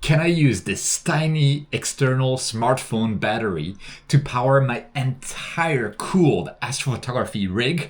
Can I use this tiny external smartphone battery to power my entire cooled astrophotography rig?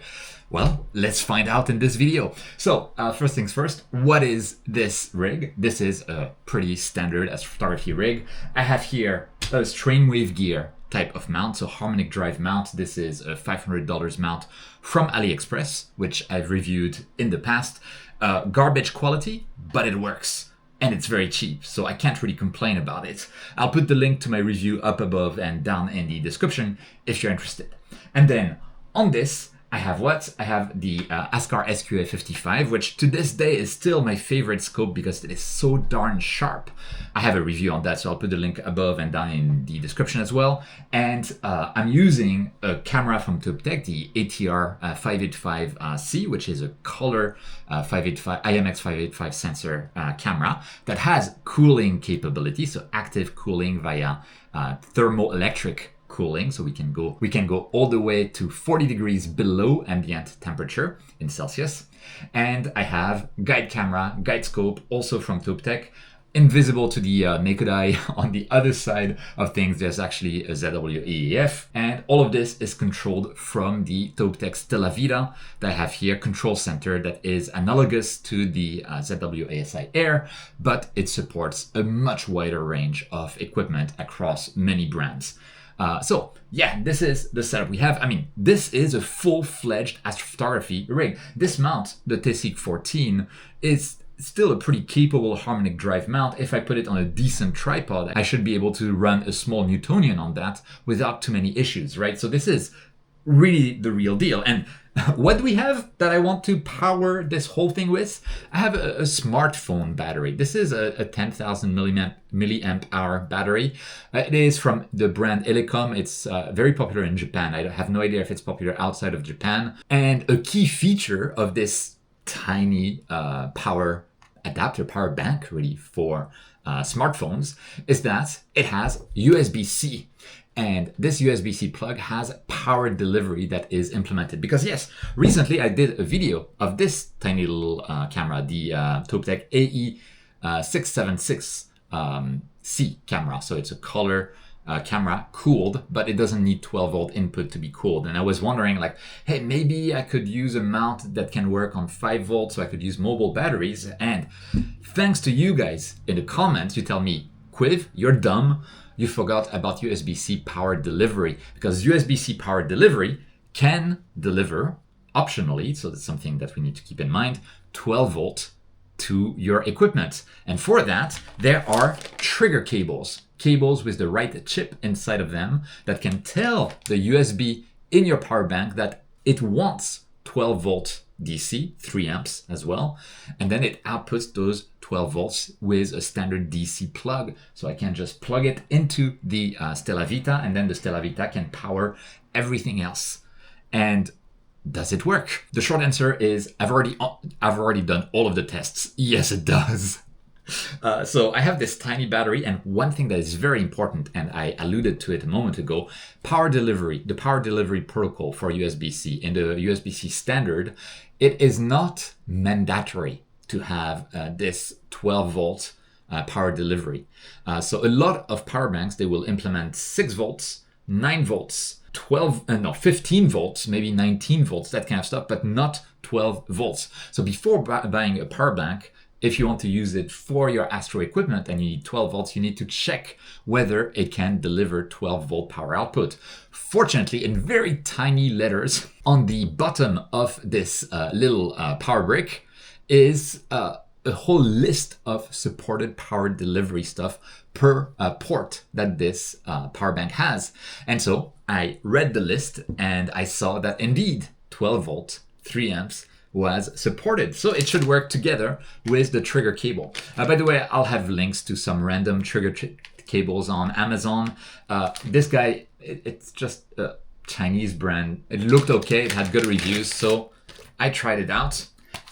Well, let's find out in this video. So first things first, what is this rig? This is a pretty standard astrophotography rig. I have here a strainwave gear type of mount, so harmonic drive mount. This is a $500 mount from AliExpress, which I've reviewed in the past. Garbage quality, but it works. And it's very cheap, so I can't really complain about it. I'll put the link to my review up above and down in the description if you're interested. And then on this, I have what? I have the Askar SQA55, which to this day is still my favorite scope because it is so darn sharp. I have a review on that, so I'll put the link above and down in the description as well. And I'm using a camera from Toptech, the ATR 585C, which is a color IMX585 sensor camera that has cooling capability, so active cooling via thermoelectric cooling, so we can go all the way to 40 degrees below ambient temperature in Celsius. And I have guide camera, guide scope, also from Toptech, invisible to the naked eye. On the other side of things, there's actually a ZW-AEF, and all of this is controlled from the Toptech Stella Vita that I have here, control center that is analogous to the ZW-ASI Air, but it supports a much wider range of equipment across many brands. So yeah, this is the setup we have. I mean, this is a full-fledged astrophotography rig. This mount, the TSIG 14, is still a pretty capable harmonic drive mount. If I put it on a decent tripod, I should be able to run a small Newtonian on that without too many issues, right? So this is really the real deal. And what do we have that I want to power this whole thing with? I have a smartphone battery. This is a 10,000 milliamp hour battery. It is from the brand Elecom. It's very popular in Japan. I have no idea if it's popular outside of Japan. And a key feature of this tiny power adapter, power bank really for smartphones, is that it has USB-C. And this USB-C plug has power delivery that is implemented. Because yes, recently I did a video of this tiny little camera, the Toptech AE676C camera. So it's a color camera, cooled, but it doesn't need 12 volt input to be cooled. And I was wondering like, hey, maybe I could use a mount that can work on 5 volts, so I could use mobile batteries. And thanks to you guys in the comments, you tell me, Quiv, you're dumb. You forgot about USB-C power delivery, because USB-C power delivery can deliver optionally, so that's something that we need to keep in mind, 12 volt to your equipment. And for that, there are trigger cables with the right chip inside of them that can tell the USB in your power bank that it wants 12 volt DC, 3 amps as well. And then it outputs those 12 volts with a standard DC plug. So I can just plug it into the Stella Vita, and then the Stella Vita can power everything else. And does it work? The short answer is I've already done all of the tests. Yes, it does. So I have this tiny battery, and one thing that is very important, and I alluded to it a moment ago, power delivery, the power delivery protocol for USB-C. In the USB-C standard, it is not mandatory to have this 12 volt power delivery. So a lot of power banks, they will implement 6 volts, 9 volts, 15 volts, maybe 19 volts, that kind of stuff, but not 12 volts. So before buying a power bank, if you want to use it for your Astro equipment and you need 12 volts, you need to check whether it can deliver 12 volt power output. Fortunately, in very tiny letters on the bottom of this little power brick is a whole list of supported power delivery stuff per port that this power bank has. And so I read the list and I saw that indeed 12 volt, 3 amps, was supported. So it should work together with the trigger cable. By the way, I'll have links to some random trigger cables on Amazon. This guy, it's just a Chinese brand. It looked okay, it had good reviews, so I tried it out.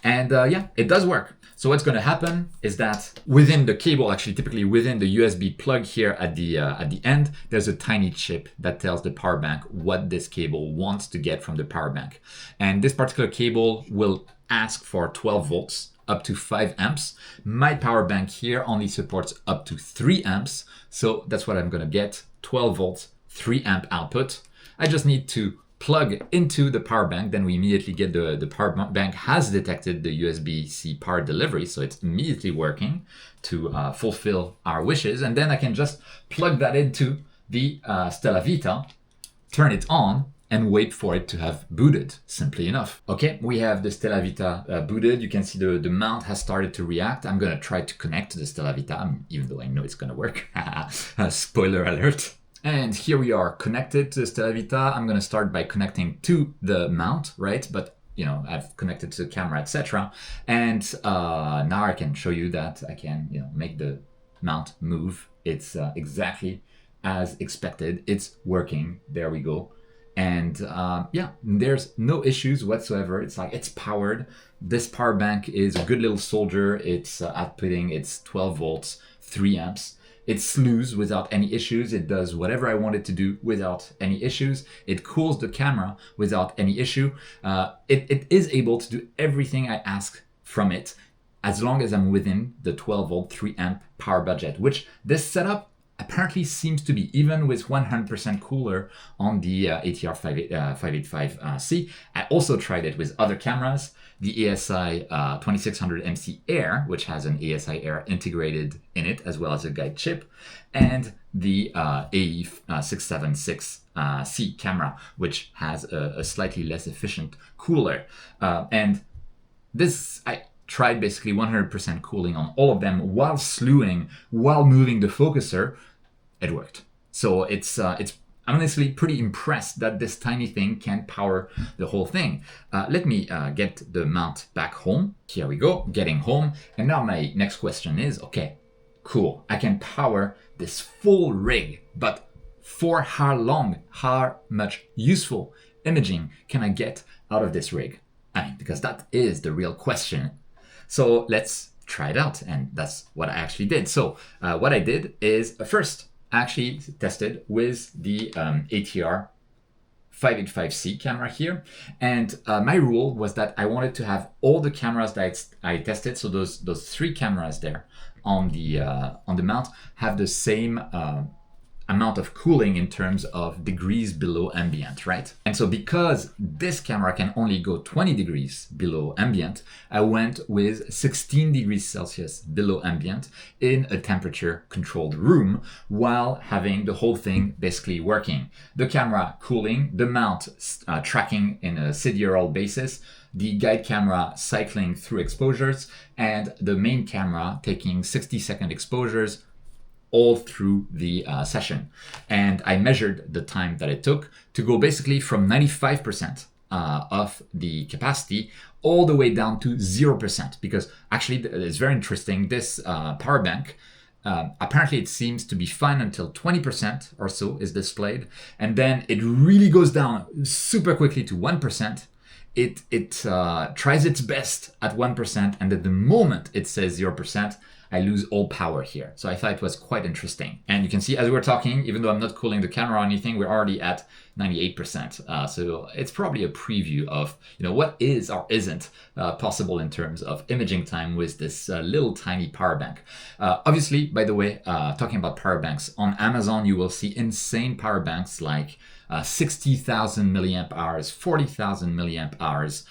And yeah, it does work. So what's going to happen is that within the cable, actually typically within the USB plug here at the end, there's a tiny chip that tells the power bank what this cable wants to get from the power bank. And this particular cable will ask for 12 volts up to 5 amps. My power bank here only supports up to 3 amps. So that's what I'm gonna get, 12 volts, 3 amp output. I just need to plug into the power bank, then we immediately get the power bank has detected the USB-C power delivery, so it's immediately working to fulfill our wishes. And then I can just plug that into the Stella Vita, turn it on, and wait for it to have booted, simply enough. Okay, we have the Stella Vita booted. You can see the mount has started to react. I'm gonna try to connect to the Stella Vita, even though I know it's gonna work. Spoiler alert. And here we are connected to the Stella Vita. I'm gonna start by connecting to the mount, right? But you know, I've connected to the camera, etc. And now I can show you that I can, you know, make the mount move. It's exactly as expected. It's working. There we go. And yeah, there's no issues whatsoever. It's like it's powered. This power bank is a good little soldier. It's outputting its 12 volts, 3 amps. It slews without any issues. It does whatever I want it to do without any issues. It cools the camera without any issue. It is able to do everything I ask from it as long as I'm within the 12 volt, 3 amp power budget, which this setup apparently seems to be, even with 100% cooler on the ATR 585C. I also tried it with other cameras, the ASI 2600 MC Air, which has an ASI Air integrated in it, as well as a guide chip, and the AE 676C camera, which has a slightly less efficient cooler. And this, I tried basically 100% cooling on all of them while slewing, while moving the focuser. It worked. So it's I'm honestly pretty impressed that this tiny thing can power the whole thing. Let me get the mount back home. Here we go, getting home. And now my next question is, okay, cool. I can power this full rig, but for how long? How much useful imaging can I get out of this rig? I mean, because that is the real question. So let's try it out, and that's what I actually did. So what I did is first I actually tested with the ATR 585C camera here, and my rule was that I wanted to have all the cameras that I tested, so those 3 cameras there on the mount, have the same amount of cooling in terms of degrees below ambient, right? And so because this camera can only go 20 degrees below ambient, I went with 16 degrees Celsius below ambient in a temperature controlled room while having the whole thing basically working. The camera cooling, the mount tracking in a sidereal basis, the guide camera cycling through exposures, and the main camera taking 60-second exposures all through the session. And I measured the time that it took to go basically from 95% of the capacity all the way down to 0%, because actually it's very interesting. This power bank, apparently it seems to be fine until 20% or so is displayed, and then it really goes down super quickly to 1%. It tries its best at 1%, and at the moment it says 0%, I lose all power here. So I thought it was quite interesting. And you can see as we're talking, even though I'm not cooling the camera or anything, we're already at 98%. So it's probably a preview of, you know, what is or isn't possible in terms of imaging time with this little tiny power bank. Obviously, by the way, talking about power banks, on Amazon, you will see insane power banks like 60,000 milliamp hours, 40,000 milliamp hours.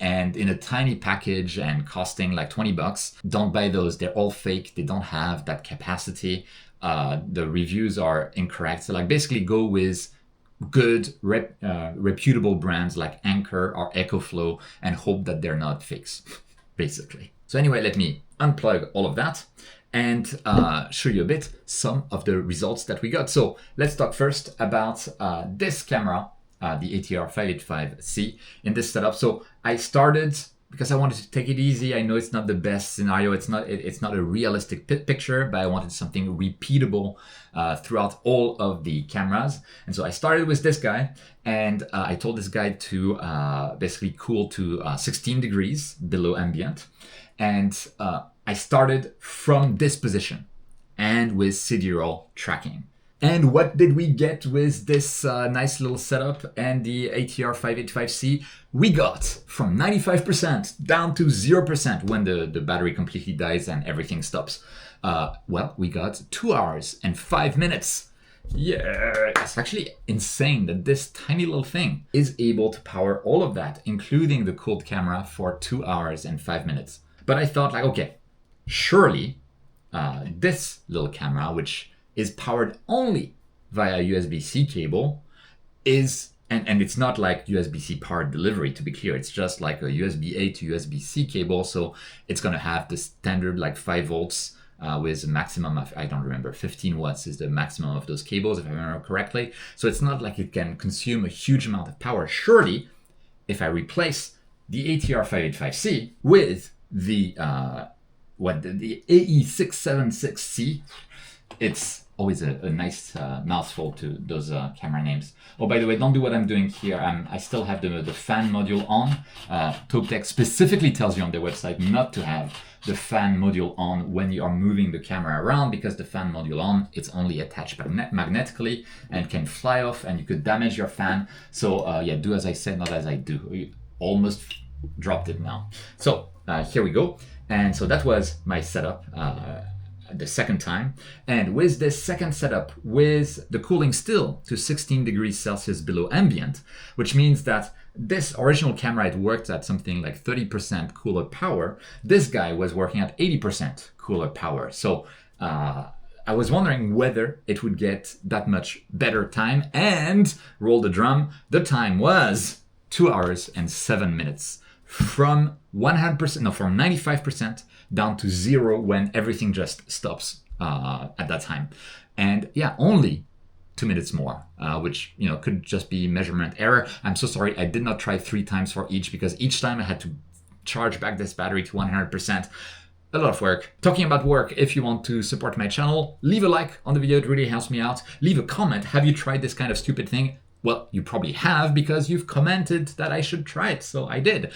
And in a tiny package and costing like $20. Don't buy those. They're all fake. They don't have that capacity. The reviews are incorrect. So like basically go with good reputable brands like Anker or EcoFlow and hope that they're not fakes, basically. So anyway, let me unplug all of that and show you a bit some of the results that we got. So let's talk first about this camera, the ATR 585C in this setup. So I started because I wanted to take it easy. I know it's not the best scenario. It's not a realistic picture, but I wanted something repeatable throughout all of the cameras. And so I started with this guy, and I told this guy to basically cool to 16 degrees below ambient. And I started from this position and with sidereal tracking. And what did we get with this nice little setup and the ATR 585C? We got from 95% down to 0% when the battery completely dies and everything stops. Well, we got 2 hours and 5 minutes. Yeah, it's actually insane that this tiny little thing is able to power all of that, including the cooled camera, for 2 hours and 5 minutes. But I thought, like, okay, surely this little camera, which is powered only via USB-C cable, is, and it's not like USB-C powered delivery, to be clear, it's just like a USB-A to USB-C cable, so it's gonna have the standard like 5 volts with a maximum of, I don't remember, 15 watts is the maximum of those cables, if I remember correctly. So it's not like it can consume a huge amount of power. Surely, if I replace the ATR 585C with the the AE676C, it's always a nice mouthful to those camera names. Oh, by the way, don't do what I'm doing here. I still have the fan module on. ToPTech specifically tells you on their website not to have the fan module on when you are moving the camera around, because the fan module on, it's only attached magnetically and can fly off and you could damage your fan. So yeah, do as I said, not as I do. We almost dropped it now. So here we go. And so that was my setup the second time. And with this second setup, with the cooling still to 16 degrees Celsius below ambient, which means that this original camera, it worked at something like 30% cooler power. This guy was working at 80% cooler power. So I was wondering whether it would get that much better time, and roll the drum. The time was 2 hours and 7 minutes. From 100%, no, from 95% down to 0 when everything just stops at that time. And yeah, only 2 minutes more, which, you know, could just be measurement error. I'm so sorry, I did not try 3 times for each, because each time I had to charge back this battery to 100%. A lot of work. Talking about work, if you want to support my channel, leave a like on the video, it really helps me out. Leave a comment, have you tried this kind of stupid thing? Well, you probably have, because you've commented that I should try it, so I did.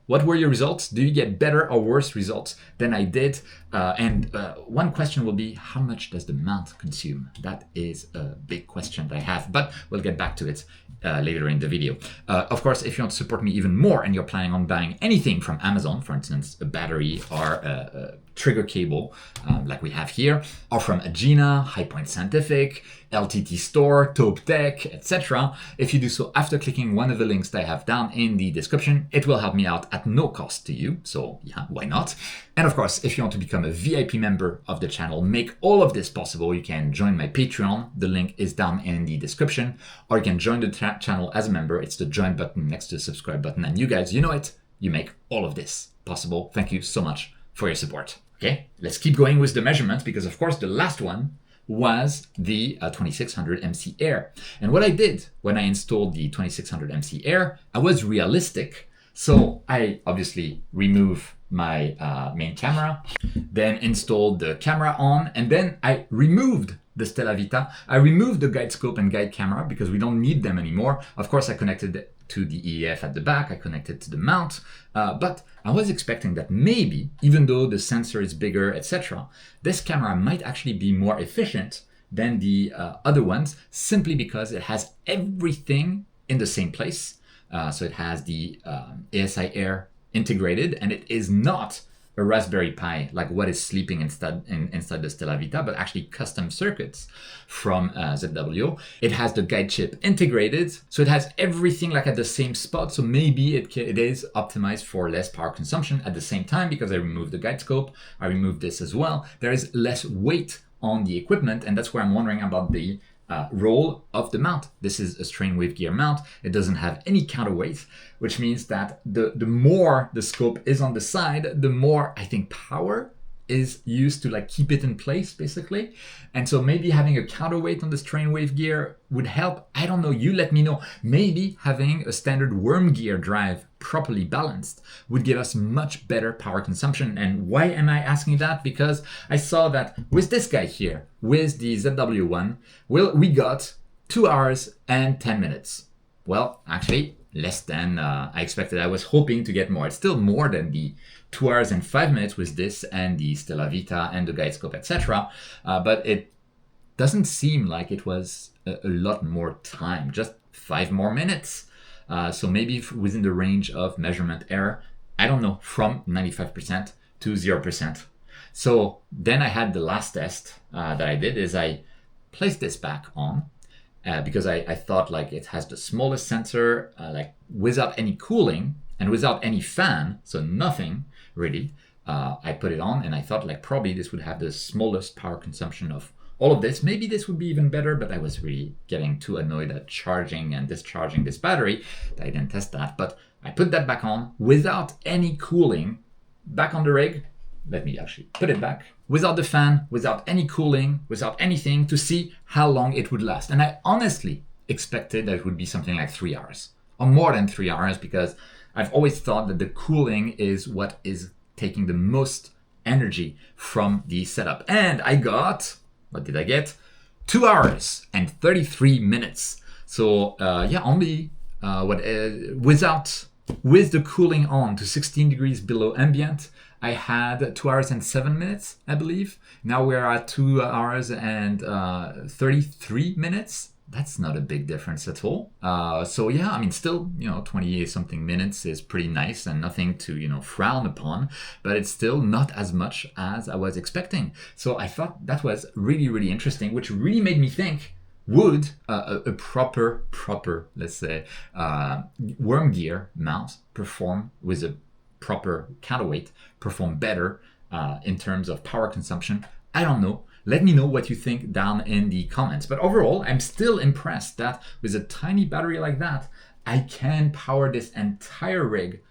What were your results? Do you get better or worse results than I did? And one question will be, how much does the mount consume? That is a big question that I have, but we'll get back to it later in the video. Of course, if you want to support me even more and you're planning on buying anything from Amazon, for instance, a battery or a trigger cable like we have here, or from Agena, High Point Scientific, LTT Store, ToPTech, etc. If you do so after clicking one of the links that I have down in the description, it will help me out at no cost to you, so yeah, why not? And of course, if you want to become a VIP member of the channel, make all of this possible, you can join my Patreon, the link is down in the description, or you can join the channel as a member, it's the join button next to the subscribe button, and you guys, you know it, you make all of this possible. Thank you so much for your support. Okay, let's keep going with the measurements, because of course the last one was the 2600 MC Air. And what I did when I installed the 2600 MC Air, I was realistic. So I obviously remove my main camera, then installed the camera on, and then I removed the Stella Vita. I removed the guide scope and guide camera because we don't need them anymore. Of course, I connected it to the EF at the back, I connected to the mount, but I was expecting that maybe, even though the sensor is bigger, etc., this camera might actually be more efficient than the other ones, simply because it has everything in the same place. So it has the ASI Air integrated, and it is not a Raspberry Pi like what is sleeping inside the Stella Vita, but actually custom circuits from ZWO. It has the guide chip integrated, so it has everything like at the same spot, so maybe it is optimized for less power consumption. At the same time, because I removed the guide scope, I removed this as well, there is less weight on the equipment, and that's where I'm wondering about the roll of the mount. This is a strain wave gear mount. It doesn't have any counterweight, which means that the more the scope is on the side, the more I think power is used to like keep it in place, basically. And so maybe having a counterweight on the strain wave gear would help. I don't know, you let me know. Maybe having a standard worm gear drive properly balanced would give us much better power consumption. And why am I asking that? Because I saw that with this guy here, with the ZW1, well, we got 2 hours and 10 minutes. Well, actually, less than I expected. I was hoping to get more. It's still more than the 2 hours and 5 minutes with this and the Stella Vita and the guide scope, etc. But it doesn't seem like it was a lot more time, just 5 more minutes. So maybe within the range of measurement error, I don't know, from 95% to 0%. So then I had the last test that I did is I placed this back on because I thought like it has the smallest sensor, like without any cooling and without any fan, so nothing really. I put it on and I thought like probably this would have the smallest power consumption of all of this. Maybe this would be even better, but I was really getting too annoyed at charging and discharging this battery that I didn't test that. But I put that back on without any cooling, back on the rig. Let me actually put it back. Without the fan, without any cooling, without anything, to see how long it would last. And I honestly expected that it would be something like 3 hours or more than 3 hours, because I've always thought that the cooling is what is taking the most energy from the setup. And I got, what did I get? 2 hours and 33 minutes. So yeah, only with the cooling on to 16 degrees below ambient, I had 2 hours and 7 minutes, I believe. Now we're at 2 hours and 33 minutes. That's not a big difference at all. So yeah, I mean, still, 20 something minutes is pretty nice and nothing to, frown upon, but it's still not as much as I was expecting. So I thought that was really, really interesting, which really made me think, would a proper, let's say, worm gear mount perform with a proper counterweight, perform better in terms of power consumption? I don't know. Let me know what you think down in the comments. But overall, I'm still impressed that with a tiny battery like that, I can power this entire rig,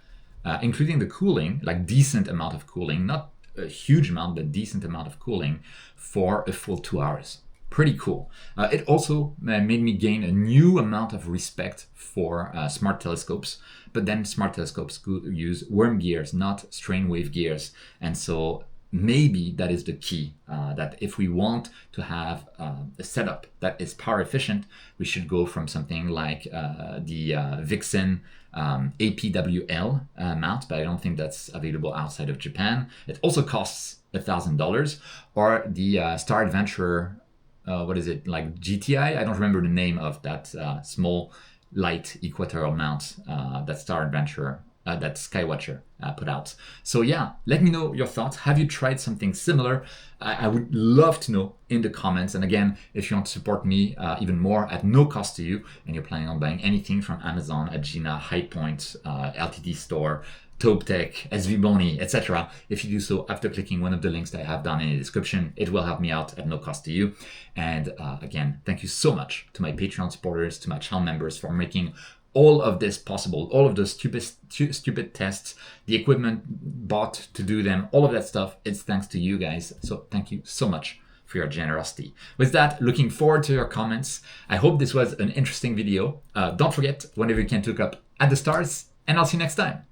including the cooling, like decent amount of cooling, not a huge amount, but decent amount of cooling for a full 2 hours. Pretty cool. It also made me gain a new amount of respect for smart telescopes, but then smart telescopes use worm gears, not strain wave gears. And so maybe that is the key, that if we want to have a setup that is power efficient, we should go from something like the Vixen APWL mount, but I don't think that's available outside of Japan. It also costs $1,000, or the Star Adventurer, what is it, like GTI? I don't remember the name of that small light equatorial mount that Star Adventurer, that Skywatcher put out. So yeah, let me know your thoughts. Have you tried something similar? I would love to know in the comments. And again, if you want to support me even more at no cost to you, and you're planning on buying anything from Amazon, Agena, Highpoint, LTD Store, TopeTech, SVBoni, etc. If you do so after clicking one of the links that I have down in the description, it will help me out at no cost to you. And again, thank you so much to my Patreon supporters, to my channel members for making all of this possible, all of those stupid tests, the equipment bought to do them, all of that stuff, it's thanks to you guys. So thank you so much for your generosity. With that, looking forward to your comments. I hope this was an interesting video. Don't forget, whenever you can, to look up at the stars, and I'll see you next time.